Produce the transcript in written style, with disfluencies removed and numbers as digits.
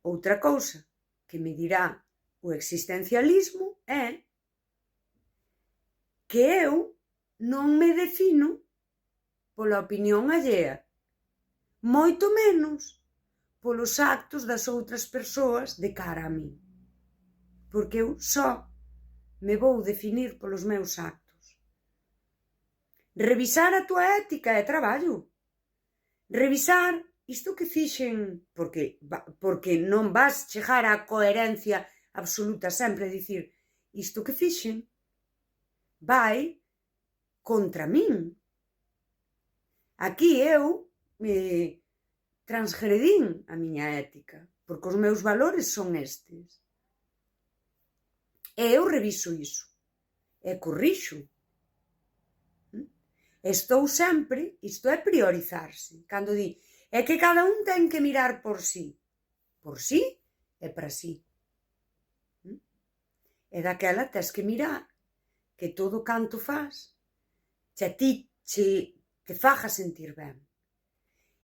Outra cousa que me dirá o existencialismo é que eu non me defino pola opinión allea, moito menos polos actos das outras persoas de cara a min, porque eu só me vou definir polos meus actos. Revisar a túa ética é traballo. Revisar isto que fixen, porque non vas chegar á coherencia absoluta sempre, dicir, isto que fixen vai contra min. Aquí eu transgredín a miña ética, porque os meus valores son estes. E eu reviso iso, e corrixo. Estou sempre, isto é priorizarse, cando di, é que cada un ten que mirar por si e para si. E daquela tes que mirar que todo canto faz, che a ti te faga sentir ben.